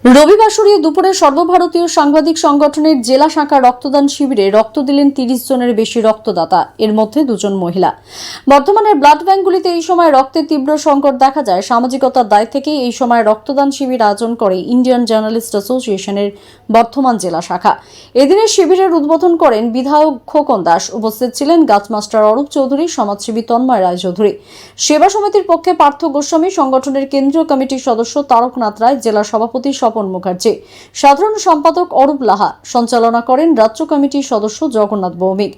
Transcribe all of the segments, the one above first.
রবিবার দুপুরে সর্বভারতীয় সাংবাদিক সংগঠনের জেলা শাখা রক্তদান শিবিরে রক্ত দিলেন ৩০ জনের বেশি রক্তদাতা, এর মধ্যে ২ জন মহিলা। বর্তমানের ব্লাড ব্যাংকগুলিতে এই সময় রক্তের তীব্র সংকট দেখা যায়। সামাজিকতার দায় থেকেই এই সময় রক্তদান শিবির আয়োজন করে ইন্ডিয়ান জার্নালিস্ট অ্যাসোসিয়েশনের বর্ধমান জেলা শাখা। এদিনের শিবিরের উদ্বোধন করেন বিধায়ক খোকন দাস। উপস্থিত ছিলেন গাছমাস্টার অরূপ চৌধুরী, সমাজসেবী তন্ময় রায়চৌধুরী, সেবা সমিতির পক্ষে পার্থ গোস্বামী, সংগঠনের কেন্দ্রীয় কমিটির সদস্য তারকনাথ রায়, জেলা সভাপতি স্বপন মুখার্জি, সাধারণ সম্পাদক অরূপ লাহা। সঞ্চালনা করেন রাজ্য কমিটির সদস্য জগন্নাথ ভৌমিক,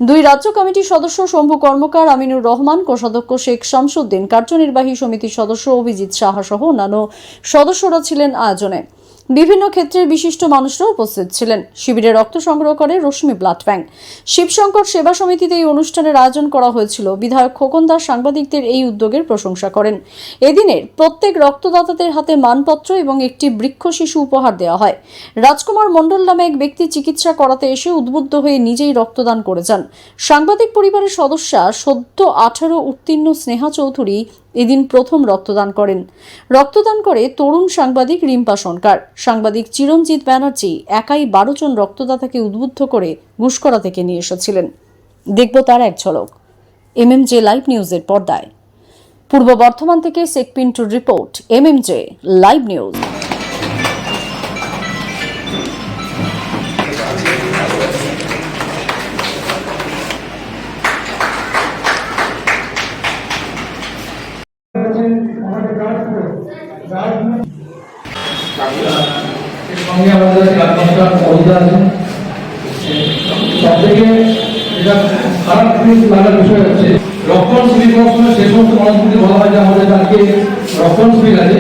2 রাজ্য কমিটির সদস্য শম্ভু কর্মকার, আমিনুর রহমান, কোষাধ্যক্ষ শেখ শামসুদ্দিন, কার্যনির্বাহী সমিতির সদস্য অভিজিৎ সাহা সহ অন্যান্য সদস্যরা ছিলেন আয়োজনে। বিভিন্ন ক্ষেত্রের বিশিষ্ট মানুষরা উপস্থিত ছিলেন। শিবিরে রক্ত সংগ্রহ করে রশ্মি ব্লাড ব্যাংক। শিবশঙ্কর সেবা সমিতিতে এই অনুষ্ঠানের আয়োজন করা হয়েছিল। বিধায়ক খোকন দাস সাংবাদিকদের এই উদ্যোগের প্রশংসা করেন। এদিনের প্রত্যেক রক্তদাতাদের হাতে মানপত্র এবং একটি বৃক্ষ শিশু উপহার দেওয়া হয়। রাজকুমার মণ্ডল নামে এক ব্যক্তি চিকিৎসা করাতে এসে উদ্বুদ্ধ হয়ে নিজেই রক্তদান করে যান। সাংবাদিক পরিবারের সদস্যা সদ্য 18 উত্তীর্ণ স্নেহা চৌধুরী এদিন প্রথম রক্তদান করেন। রক্তদান করে তরুণ সাংবাদিক রিম্পা সরকার। সাংবাদিক চিরঞ্জিত ব্যানার্জি একাই 12 জন রক্তদাতাকে উদ্বুদ্ধ করে ঘুষকরা থেকে নিয়ে এসেছিলেন। দেখব তার এক ঝলক এমএমজে লাইভ নিউজের পর্দায়। পূর্ব বর্ধমান থেকে শেখ পিন্টুর রিপোর্ট, এমএমজে লাইভ নিউজ। সঙ্গে আমাদের গাছমাস্টার অরুদা আছেন। সবথেকে যেটা খারাপ লাগার বিষয় হচ্ছে রক্তদান শিবির করার সময় সে সমস্ত মানুষগুলি বলা হয় যে আমাদের আজকে রক্তদান শিবির আছে,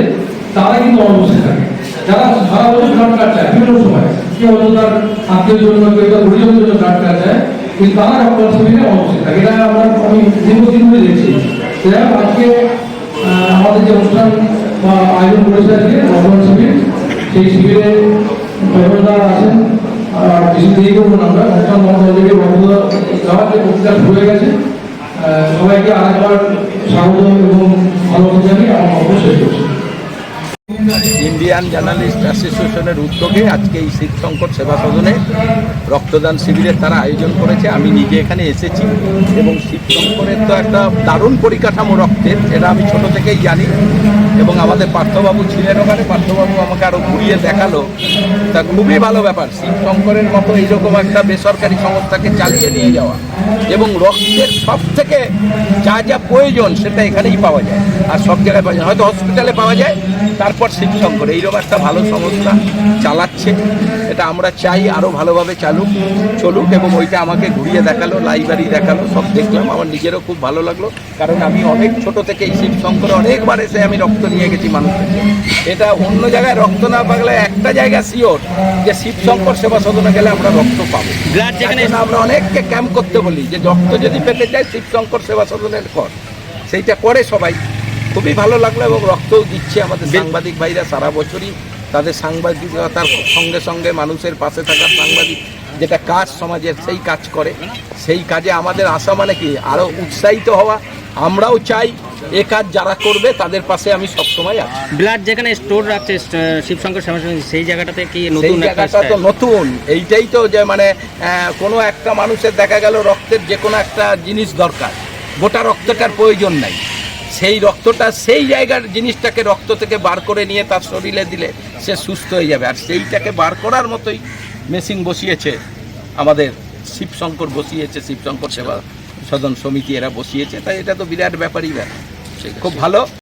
তারা কিন্তু অনুপস্থিত থাকে। যারা সারা বছর ব্লাড কার্ড চায় বিভিন্ন সময়, কেউ হয়তো তার আত্মীয়ের জন্য, কেউ তার পরিজনের জন্য ব্লাড কার্ড চায়, কিন্তু তারা রক্তদান শিবিরে অনুপস্থিত থাকে। এটা আমি দীর্ঘদিন ধরে দেখছি। আজকে আমাদের যে অনুষ্ঠান বা আয়োজন করেছে আজকে রক্তদান শিবির, সেই শিবিরে সর্বদা আছেন। কিছু দেরি করবো না, আমরা অনুষ্ঠান বন্ধ হয়ে যাবে। রক্ত দেওয়ার যে প্রক্রিয়া শুরু হয়ে গেছে। সবাইকে আরেকবার স্বাগত এবং ভালোবাসা জানিয়ে আমার বক্তব্য শেষ করছি। ইন্ডিয়ান জার্নালিস্ট অ্যাসোসিয়েশনের উদ্যোগে আজকে এই শিবশঙ্কর সেবা সদনে রক্তদান শিবিরের তারা আয়োজন করেছে। আমি নিজে এখানে এসেছি এবং শিবশঙ্করের তো একটা দারুণ পরিকাঠামো রক্তের, এটা আমি ছোট থেকেই জানি এবং আমাদের পার্থবাবু ছিলেন ওখানে। পার্থবাবু আমাকে আরও ঘুরিয়ে দেখালো, তা খুবই ভালো ব্যাপার। শিবশঙ্করের মতো এইরকম একটা বেসরকারি সংস্থাকে চালিয়ে নিয়ে যাওয়া এবং রক্তের সব থেকে যা যা প্রয়োজন সেটা এখানেই পাওয়া যায়, আর সব জায়গায় পাওয়া যায়, হয়তো হসপিটালে পাওয়া যায়। তারপর শিবশঙ্কর এইরকম একটা ভালো সংস্থা চালাচ্ছে, এটা আমরা চাই আরও ভালোভাবে চলুক এবং ওইটা আমাকে ঘুরিয়ে দেখালো, লাইব্রেরি দেখালো, সব দেখলাম। আমার নিজেরও খুব ভালো লাগলো, কারণ আমি অনেক ছোট থেকে এই শিবশঙ্করে অনেকবার এসে আমি রক্ত নিয়ে গেছি মানুষের। এটা অন্য জায়গায় রক্ত না পাগলে একটা জায়গা শিওর যে শিবশঙ্কর সেবা সদনে গেলে আমরা রক্ত পাবো। যেখানে আমরা অনেককে ক্যাম্প করতে বলি যে রক্ত যদি পেতে যায় শিবশঙ্কর সেবা সদনের পর, সেইটা করে সবাই। খুবই ভালো লাগলো এবং রক্তও দিচ্ছে আমাদের সাংবাদিক ভাইরা সারা বছরই তাদের সাংবাদিকতার সঙ্গে সঙ্গে মানুষের পাশে থাকার সাংবাদিক যেটা কাজ সমাজের, সেই কাজ করে। সেই কাজে আমাদের আশা মানে কি আরও উৎসাহিত হওয়া। আমরাও চাই এ কাজ যারা করবে তাদের পাশে আমি সবসময় আছি। ব্লাড যেখানে স্টোর রাখছে শিবশঙ্কর সেবা সমিতি, সেই জায়গাটাতে কি নতুন? জায়গাটা তো নতুন, এইটাই তো যে মানে কোনো একটা মানুষের দেখা গেল রক্তের যে কোনো একটা জিনিস দরকার, গোটা রক্তটার প্রয়োজন নাই। সেই রক্তটা সেই জায়গার জিনিসটাকে রক্ত থেকে বার করে নিয়ে তার শরীরে দিলে সে সুস্থ হয়ে যাবে। আর সেইটাকে বার করার মতোই মেশিন বসিয়েছে আমাদের শিবশঙ্কর, বসিয়েছে শিবশঙ্কর সেবা সদন সমিতি, এরা বসিয়েছে। তাই এটা তো বিরাট ব্যাপারই, খুব ভালো।